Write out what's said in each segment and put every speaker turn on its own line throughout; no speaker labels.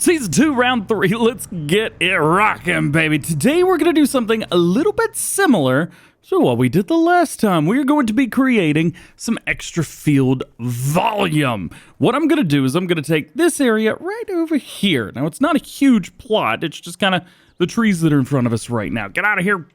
Season 2, Round 3, let's get it rocking, baby. Today we're going to do something a little bit similar to what we did the last time. We're going to be creating some extra field volume. What I'm going to do is I'm going to take this area right over here. Now, it's not a huge plot. It's just kind of the trees that are in front of us right now. Get out of here,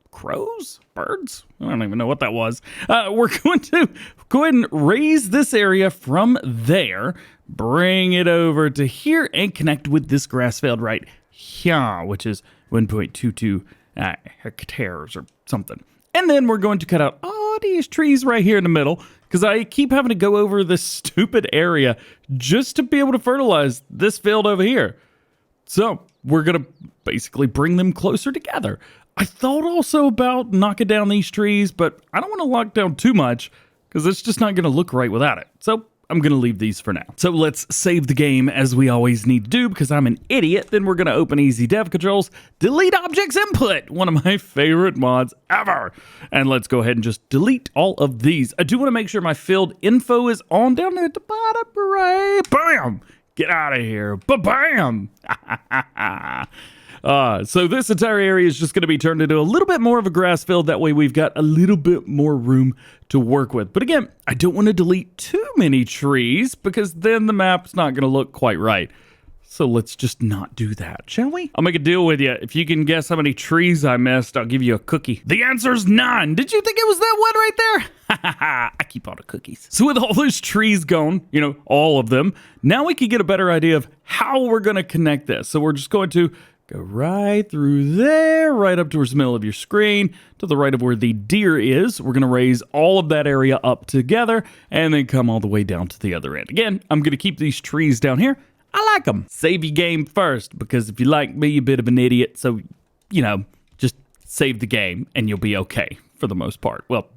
crows? Birds? I don't even know what that was. We're going to go ahead and raise this area from there, bring it over to here, and connect with this grass field right here, which is 1.22 hectares or something. And then we're going to cut out all these trees right here in the middle, because I keep having to go over this stupid area just to be able to fertilize this field over here. So we're going to basically bring them closer together. I thought also about knocking down these trees, but I don't want to lock down too much because it's just not going to look right without it. So I'm going to leave these for now. So let's save the game as we always need to do because I'm an idiot. Then we're going to open easy dev controls, delete objects input, one of my favorite mods ever. And let's go ahead and just delete all of these. I do want to make sure my field info is on down there at the bottom right. Bam! Get out of here. Ba-bam! So this entire area is just going to be turned into a little bit more of a grass field. That way we've got a little bit more room to work with. But again, I don't want to delete too many trees because then the map's not going to look quite right. So let's just not do that, shall we? I'll make a deal with you. If you can guess how many trees I missed, I'll give you a cookie. The answer's none. Did you think it was that one right there? I keep all the cookies. So with all those trees gone, all of them, now we can get a better idea of how we're going to connect this. So we're just going to go right through there, right up towards the middle of your screen, to the right of where the deer is. We're going to raise all of that area up together, and then come all the way down to the other end. Again, I'm going to keep these trees down here. I like them. Save your game first, because if you like me, you're a bit of an idiot. So, just save the game, and you'll be okay for the most part. Well,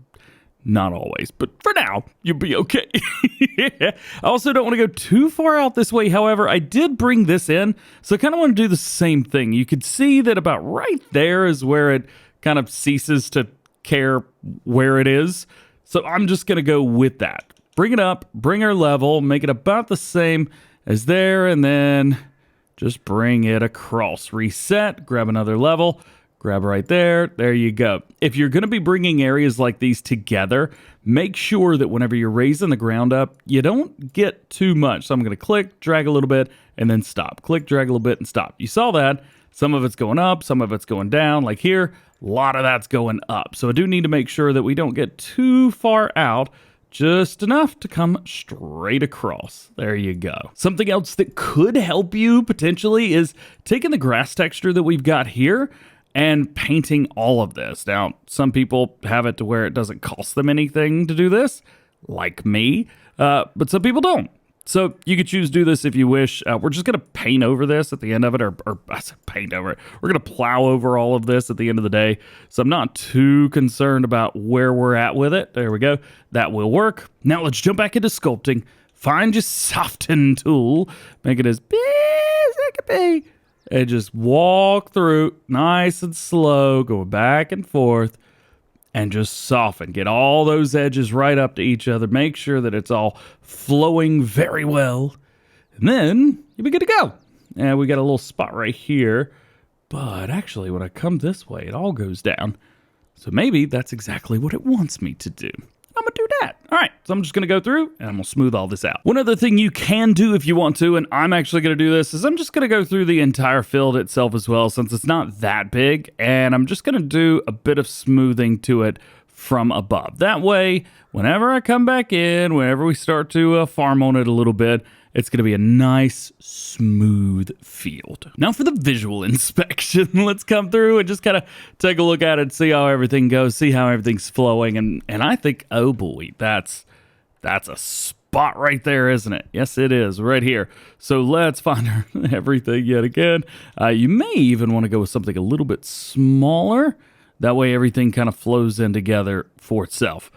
not always, but for now, you'll be okay. I also don't want to go too far out this way. However, I did bring this in, so I kind of want to do the same thing. You could see that about right there is where it kind of ceases to care where it is. So I'm just going to go with that. Bring it up, bring our level, make it about the same as there, and then just bring it across. Reset, grab another level. Grab right there. There you go. If you're going to be bringing areas like these together, make sure that whenever you're raising the ground up, you don't get too much. So I'm going to click, drag a little bit, and then stop. Click, drag a little bit, and stop. You saw that. Some of it's going up, some of it's going down. Like here, a lot of that's going up. So I do need to make sure that we don't get too far out, just enough to come straight across. There you go. Something else that could help you potentially is taking the grass texture that we've got here and painting all of this. Now, some people have it to where it doesn't cost them anything to do this, like me, but some people don't. So you could choose to do this if you wish. We're just going to paint over this at the end of it, or I said paint over it. We're going to plow over all of this at the end of the day. So I'm not too concerned about where we're at with it. There we go. That will work. Now let's jump back into sculpting. Find your soften tool. Make it as big as it can be. And just walk through nice and slow, going back and forth, and just soften. Get all those edges right up to each other. Make sure that it's all flowing very well. And then you'll be good to go. And we got a little spot right here. But actually, when I come this way, it all goes down. So maybe that's exactly what it wants me to do. I'm going to do that. All right, so I'm just going to go through and I'm going to smooth all this out. One other thing you can do if you want to, and I'm actually going to do this, is I'm just going to go through the entire field itself as well, since it's not that big, and I'm just going to do a bit of smoothing to it from above. That way, whenever I come back in, whenever we start to farm on it a little bit, it's going to be a nice, smooth field. Now for the visual inspection, let's come through and just kind of take a look at it, see how everything goes, see how everything's flowing. And I think, oh boy, that's a spot right there, isn't it? Yes, it is, right here. So let's find everything yet again. You may even want to go with something a little bit smaller. That way everything kind of flows in together for itself.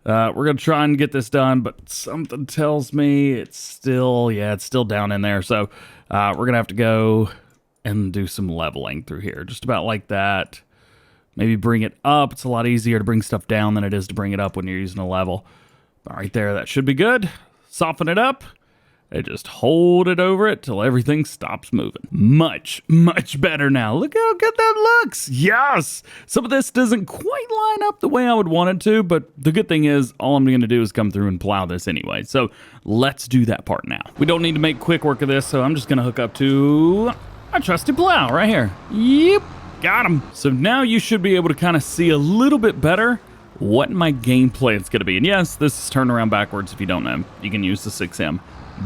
We're going to try and get this done, but something tells me it's still down in there. So we're going to have to go and do some leveling through here, just about like that. Maybe bring it up. It's a lot easier to bring stuff down than it is to bring it up when you're using a level. But right there, that should be good. Soften it up. and just hold it over it till everything stops moving. Much, much better now. Look how good that looks. Yes. Some of this doesn't quite line up the way I would want it to, but the good thing is all I'm going to do is come through and plow this anyway. So let's do that part now. We don't need to make quick work of this, so I'm just going to hook up to a trusty plow right here. Yep. Got him. So now you should be able to kind of see a little bit better what my game plan's going to be. And yes, this is turned around backwards. If you don't know, you can use the 6M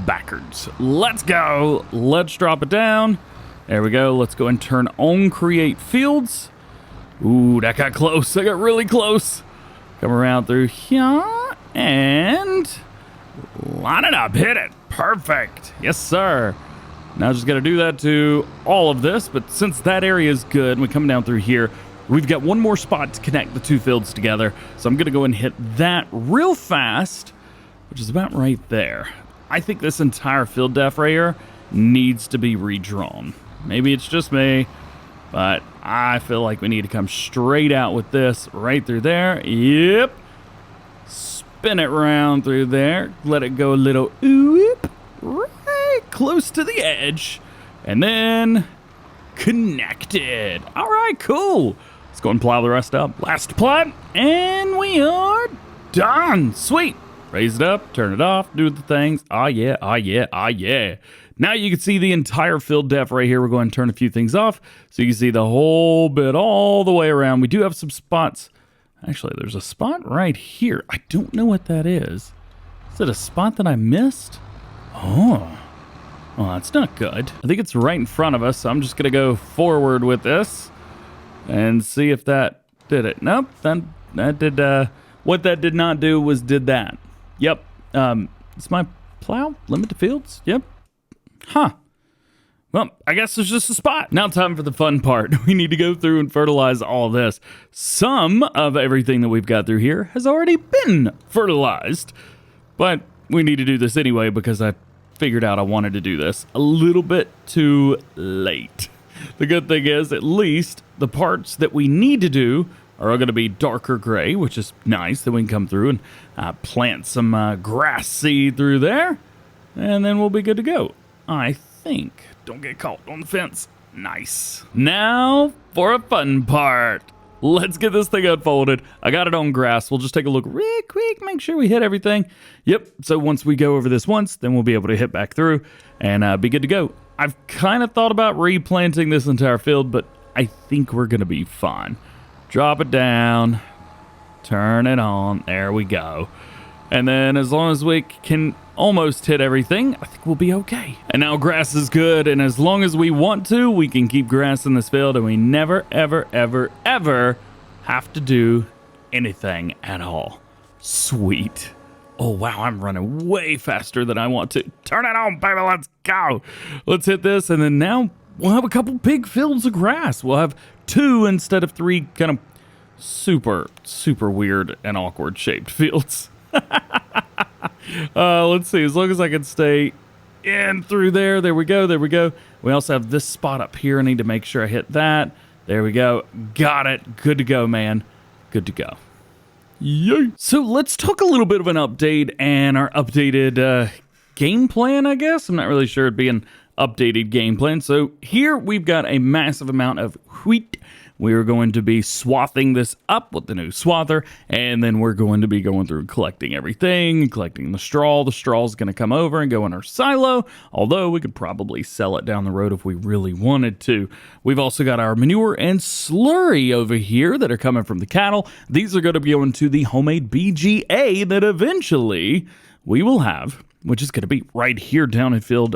backwards. Let's go. Let's drop it down. There we go. Let's go and turn on create fields. Ooh, that got close. I got really close. Come around through here and line it up. Hit it. Perfect. Yes, sir. Now just got to do that to all of this, but since that area is good, and we come down through here, we've got one more spot to connect the two fields together. So I'm going to go and hit that real fast, which is about right there. I think this entire field depth right here needs to be redrawn. Maybe it's just me, but I feel like we need to come straight out with this right through there. Yep. Spin it round through there. Let it go a little oop. Right close to the edge. And then connected. All right, cool. Let's go and plow the rest up. Last plot, and we are done. Sweet. Raise it up, turn it off, do the things. Ah, yeah, ah, yeah, ah, yeah. Now you can see the entire field depth right here. We're going to turn a few things off so you can see the whole bit all the way around. We do have some spots. Actually, there's a spot right here. I don't know what that is. Is it a spot that I missed? Oh, well, that's not good. I think it's right in front of us, so I'm just going to go forward with this and see if that did it. Nope, that did, what that did not do was did that. Yep, it's my plow, limit to fields, yep. Huh. Well, I guess there's just a spot. Now time for the fun part. We need to go through and fertilize all this. Some of everything that we've got through here has already been fertilized, but we need to do this anyway because I figured out I wanted to do this a little bit too late. The good thing is at least the parts that we need to do are going to be darker gray, which is nice. Then we can come through and plant some grass seed through there, and then we'll be good to go. I think. Don't get caught on the fence. Nice. Now for a fun part. Let's get this thing unfolded. I got it on grass. We'll just take a look real quick, make sure we hit everything. Yep, so once we go over this once, then we'll be able to hit back through and be good to go. I've kind of thought about replanting this entire field, but I think we're going to be fine. Drop it down, turn it on, there we go. And then as long as we can almost hit everything, I think we'll be okay. And now grass is good, and as long as we want to, we can keep grass in this field, and we never, ever, ever, ever have to do anything at all. Sweet. Oh, wow, I'm running way faster than I want to. Turn it on, baby, let's go. Let's hit this, and then now we'll have a couple big fields of grass. We'll have 2 instead of 3 kind of super, super weird and awkward shaped fields. Let's see, as long as I can stay in through there. There we go, there we go. We also have this spot up here. I need to make sure I hit that. There we go. Got it. Good to go, man. Good to go. Yay. So let's talk a little bit of an update and our updated game plan, I guess. I'm not really sure it'd be an updated game plan. So here we've got a massive amount of wheat. We're going to be swathing this up with the new swather, and then we're going to be going through collecting everything, collecting the straw. The straw is going to come over and go in our silo, although we could probably sell it down the road if we really wanted to. We've also got our manure and slurry over here that are coming from the cattle. These are going to be going to the homemade BGA that eventually we will have, which is going to be right here down in field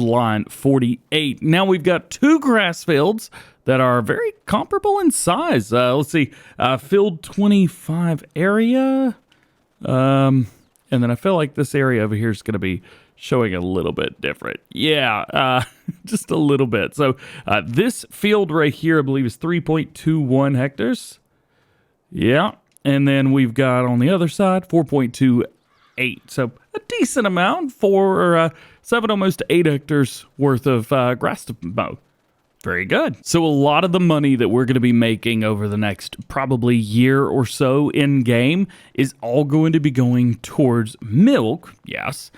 line 48. Now we've got 2 grass fields that are very comparable in size. Let's see, field 25 area. And then I feel like this area over here is going to be showing a little bit different. Yeah, just a little bit. So this field right here, I believe, is 3.21 hectares. Yeah, and then we've got on the other side 4.28. So a decent amount for 7, almost 8 hectares worth of grass to mow. Very good. So a lot of the money that we're going to be making over the next probably year or so in game is all going to be going towards milk, yes,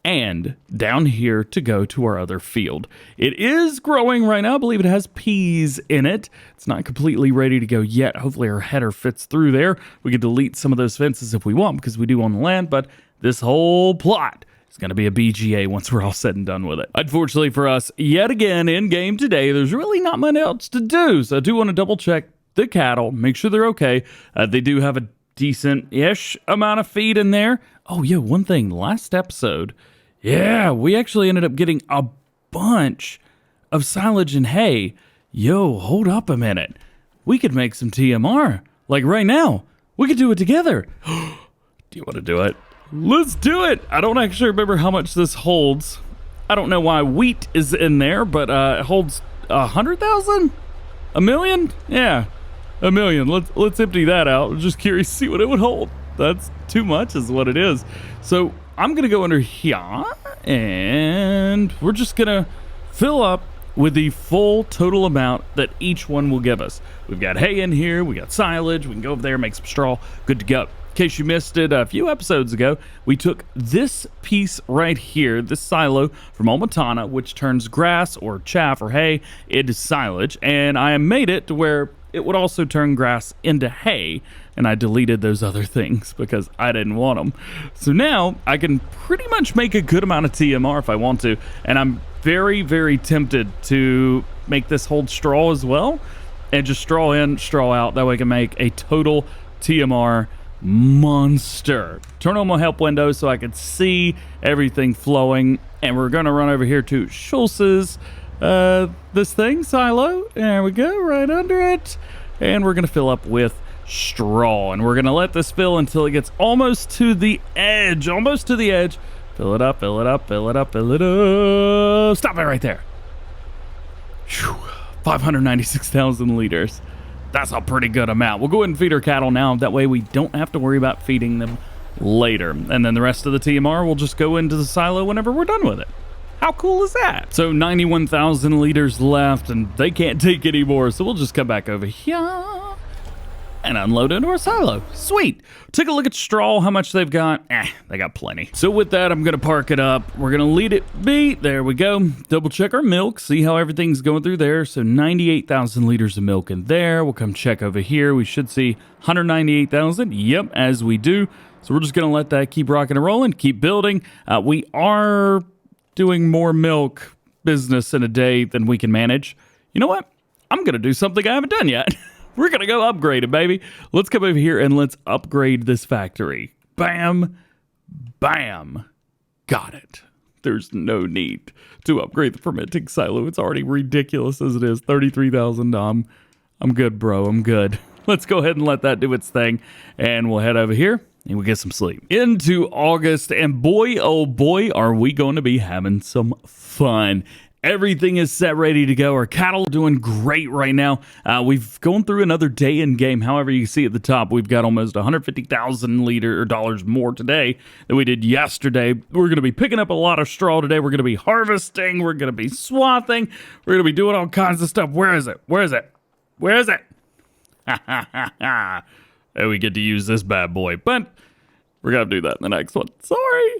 and down here to go to our other field. It is growing right now. I believe it has peas in it. It's not completely ready to go yet. Hopefully our header fits through there. We can delete some of those fences if we want because we do own the land, but this whole plot is going to be a BGA once we're all said and done with it. Unfortunately for us, yet again in game today, there's really not much else to do. So I do want to double check the cattle, make sure they're okay. They do have a decent-ish amount of feed in there. Oh, yeah, one thing. Last episode, yeah, we actually ended up getting a bunch of silage and hay. Yo, hold up a minute. We could make some TMR. Like right now. We could do it together. Do you want to do it? Let's do it. I don't actually remember how much this holds. I don't know why wheat is in there, but it holds 100,000? A million? Yeah, a million. Let's empty that out. I'm just curious to see what it would hold. That's too much is what it is. So I'm going to go under here, and we're just going to fill up with the full total amount that each one will give us. We've got hay in here. We got silage. We can go over there, make some straw. Good to go. In case you missed it a few episodes ago, we took this piece right here, this silo from Almatana, which turns grass or chaff or hay into silage, and I made it to where it would also turn grass into hay, and I deleted those other things because I didn't want them. So now I can pretty much make a good amount of TMR if I want to, and I'm very, very tempted to make this hold straw as well, and just straw in, straw out. That way I can make a total TMR monster. Turn on my help window so I can see everything flowing, and we're gonna run over here to Schultz's this thing silo. There we go, right under it, and we're gonna fill up with straw, and we're gonna let this fill until it gets almost to the edge. Fill it up, fill it up, fill it up, fill it up. Stop it right there. 596,000 liters. That's a pretty good amount. We'll go ahead and feed our cattle now. That way we don't have to worry about feeding them later. And then the rest of the TMR will just go into the silo whenever we're done with it. How cool is that? So 91,000 liters left, and they can't take any more. So we'll just come back over here and unload into our silo. Sweet. Take a look at straw, how much they've got. They got plenty. So with that, I'm gonna park it up. We're gonna lead it be. There we go. Double check our milk, see how everything's going through there. So 98,000 liters of milk in there. We'll come check over here. We should see 198,000. Yep, as we do. So we're just gonna let that keep rocking and rolling, keep building. We are doing more milk business in a day than we can manage. You know what? I'm gonna do something I haven't done yet. We're going to go upgrade it, baby. Let's come over here and let's upgrade this factory. Bam, bam. Got it. There's no need to upgrade the fermenting silo. It's already ridiculous as it is. 33,000. I'm good, bro. I'm good. Let's go ahead and let that do its thing. And we'll head over here and we'll get some sleep. Into August. And boy, oh boy, are we going to be having some fun. Everything is set, ready to go. Our cattle are doing great right now. We've gone through another day in game. However, you see at the top, we've got almost 150,000 dollars more today than we did yesterday. We're going to be picking up a lot of straw today. We're going to be harvesting. We're going to be swathing. We're going to be doing all kinds of stuff. Where is it? Where is it? Where is it? Ha ha ha ha. And we get to use this bad boy. But we're going to do that in the next one. Sorry.